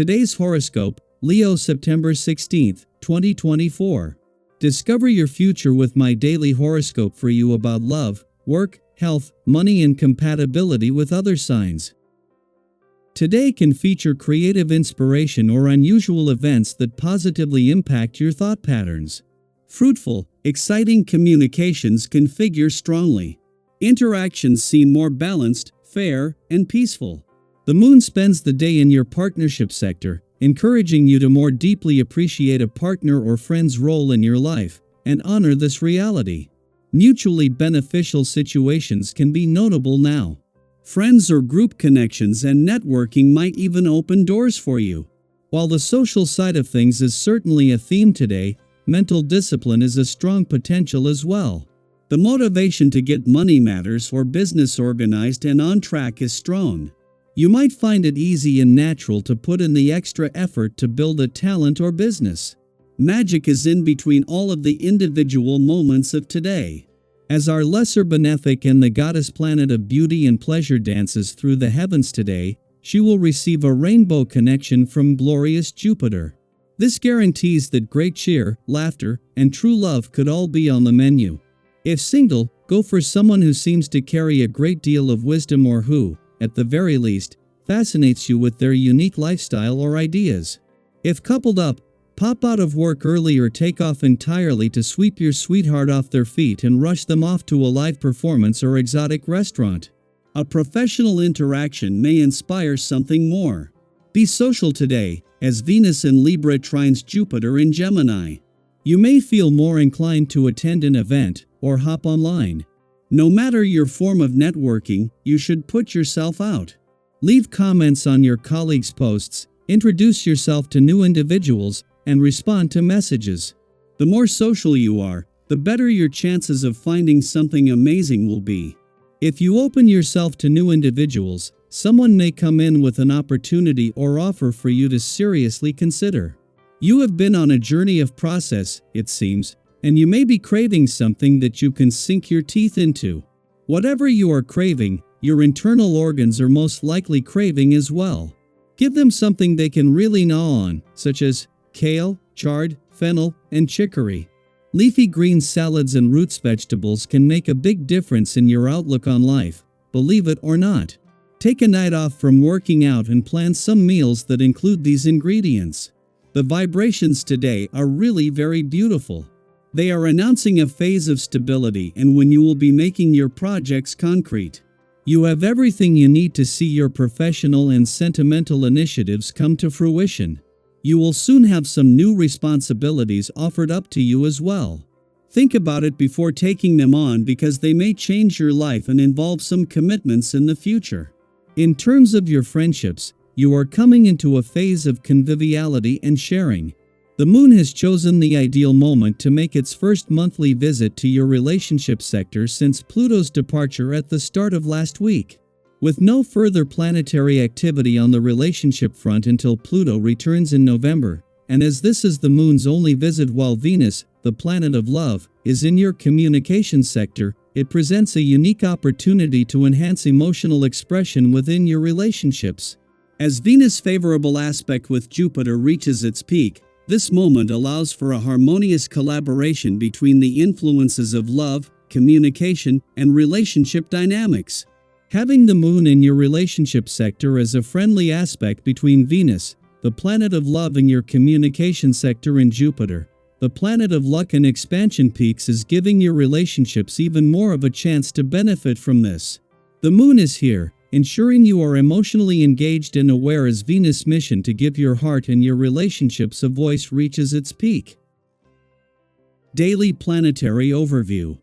Today's horoscope, Leo September 16th, 2024. Discover your future with my daily horoscope for you about love, work, health, money and compatibility with other signs. Today can feature creative inspiration or unusual events that positively impact your thought patterns. Fruitful, exciting communications can figure strongly. Interactions seem more balanced, fair, and peaceful. The moon spends the day in your partnership sector, encouraging you to more deeply appreciate a partner or friend's role in your life, and honor this reality. Mutually beneficial situations can be notable now. Friends or group connections and networking might even open doors for you. While the social side of things is certainly a theme today, mental discipline is a strong potential as well. The motivation to get money matters or business organized and on track is strong. You might find it easy and natural to put in the extra effort to build a talent or business. Magic is in between all of the individual moments of today. As our lesser benefic and the goddess planet of beauty and pleasure dances through the heavens today, she will receive a rainbow connection from glorious Jupiter. This guarantees that great cheer, laughter, and true love could all be on the menu. If single, go for someone who seems to carry a great deal of wisdom or who, at the very least, fascinates you with their unique lifestyle or ideas. If coupled up, pop out of work early or take off entirely to sweep your sweetheart off their feet and rush them off to a live performance or exotic restaurant. A professional interaction may inspire something more. Be social today, as Venus in Libra trines Jupiter in Gemini. You may feel more inclined to attend an event or hop online. No matter your form of networking, you should put yourself out. Leave comments on your colleagues' posts, introduce yourself to new individuals, and respond to messages. The more social you are, the better your chances of finding something amazing will be. If you open yourself to new individuals, someone may come in with an opportunity or offer for you to seriously consider. You have been on a journey of process, it seems, and you may be craving something that you can sink your teeth into. Whatever you are craving, your internal organs are most likely craving as well. Give them something they can really gnaw on, such as kale, chard, fennel, and chicory. Leafy green salads and roots vegetables can make a big difference in your outlook on life, believe it or not. Take a night off from working out and plan some meals that include these ingredients. The vibrations today are really very beautiful. They are announcing a phase of stability and when you will be making your projects concrete. You have everything you need to see your professional and sentimental initiatives come to fruition. You will soon have some new responsibilities offered up to you as well. Think about it before taking them on because they may change your life and involve some commitments in the future. In terms of your friendships, you are coming into a phase of conviviality and sharing. The moon has chosen the ideal moment to make its first monthly visit to your relationship sector since Pluto's departure at the start of last week. With no further planetary activity on the relationship front until Pluto returns in November, and as this is the moon's only visit while Venus, the planet of love, is in your communication sector, it presents a unique opportunity to enhance emotional expression within your relationships. As Venus' favorable aspect with Jupiter reaches its peak, this moment allows for a harmonious collaboration between the influences of love, communication, and relationship dynamics. Having the moon in your relationship sector as a friendly aspect between Venus, the planet of love, and your communication sector, and Jupiter, the planet of luck and expansion peaks, is giving your relationships even more of a chance to benefit from this. The moon is here, ensuring you are emotionally engaged and aware as Venus' mission to give your heart and your relationships a voice reaches its peak. Daily Planetary Overview.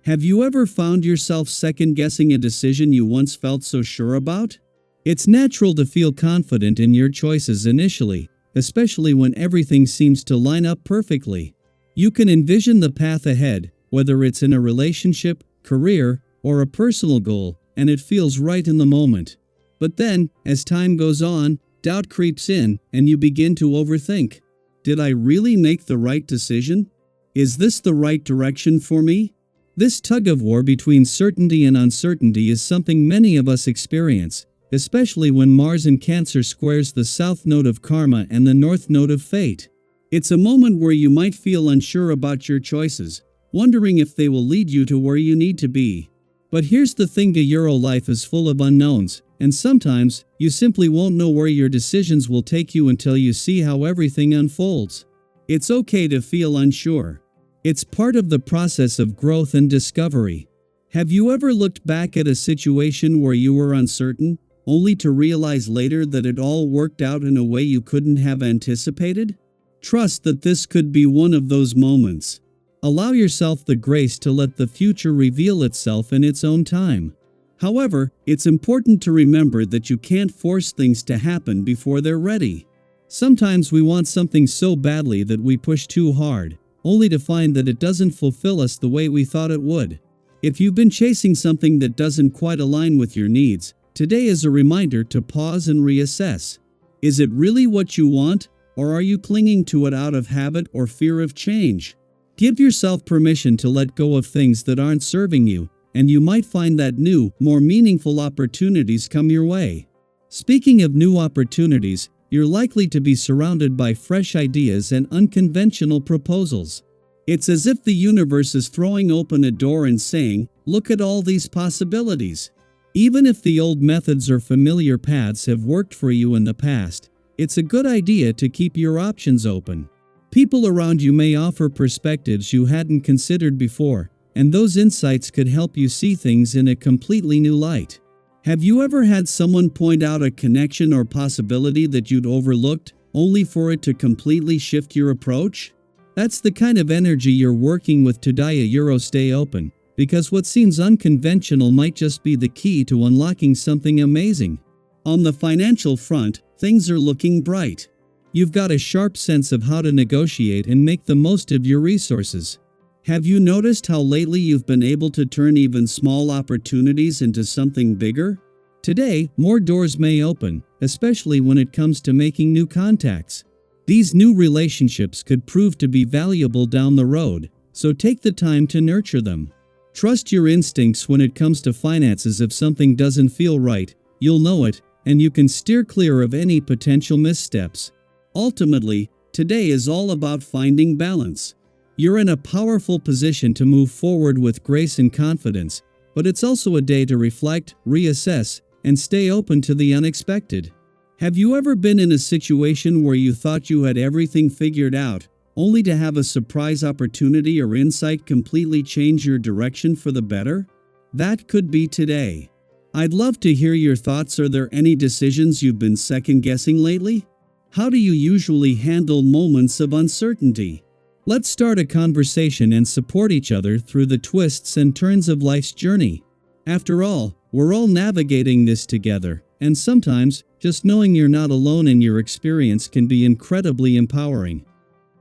Have you ever found yourself second-guessing a decision you once felt so sure about? It's natural to feel confident in your choices initially, especially when everything seems to line up perfectly. You can envision the path ahead, whether it's in a relationship, career, or a personal goal, and it feels right in the moment. But then, as time goes on, doubt creeps in, and you begin to overthink. Did I really make the right decision? Is this the right direction for me? This tug-of-war between certainty and uncertainty is something many of us experience, especially when Mars in Cancer squares the south node of karma and the north node of fate. It's a moment where you might feel unsure about your choices, wondering if they will lead you to where you need to be. But here's the thing, life is full of unknowns, and sometimes, you simply won't know where your decisions will take you until you see how everything unfolds. It's okay to feel unsure. It's part of the process of growth and discovery. Have you ever looked back at a situation where you were uncertain, only to realize later that it all worked out in a way you couldn't have anticipated? Trust that this could be one of those moments. Allow yourself the grace to let the future reveal itself in its own time. However, it's important to remember that you can't force things to happen before they're ready. Sometimes we want something so badly that we push too hard, only to find that it doesn't fulfill us the way we thought it would. If you've been chasing something that doesn't quite align with your needs, today is a reminder to pause and reassess. Is it really what you want, or are you clinging to it out of habit or fear of change? Give yourself permission to let go of things that aren't serving you, and you might find that new, more meaningful opportunities come your way. Speaking of new opportunities, you're likely to be surrounded by fresh ideas and unconventional proposals. It's as if the universe is throwing open a door and saying, "Look at all these possibilities." Even if the old methods or familiar paths have worked for you in the past, it's a good idea to keep your options open. People around you may offer perspectives you hadn't considered before, and those insights could help you see things in a completely new light. Have you ever had someone point out a connection or possibility that you'd overlooked, only for it to completely shift your approach? That's the kind of energy you're working with today. Stay open, because what seems unconventional might just be the key to unlocking something amazing. On the financial front, things are looking bright. You've got a sharp sense of how to negotiate and make the most of your resources. Have you noticed how lately you've been able to turn even small opportunities into something bigger? Today, more doors may open, especially when it comes to making new contacts. These new relationships could prove to be valuable down the road, so take the time to nurture them. Trust your instincts when it comes to finances. If something doesn't feel right, you'll know it, and you can steer clear of any potential missteps. Ultimately, today is all about finding balance. You're in a powerful position to move forward with grace and confidence, but it's also a day to reflect, reassess, and stay open to the unexpected. Have you ever been in a situation where you thought you had everything figured out, only to have a surprise opportunity or insight completely change your direction for the better? That could be today. I'd love to hear your thoughts. Are there any decisions you've been second-guessing lately? How do you usually handle moments of uncertainty? Let's start a conversation and support each other through the twists and turns of life's journey. After all, we're all navigating this together, and sometimes, just knowing you're not alone in your experience can be incredibly empowering.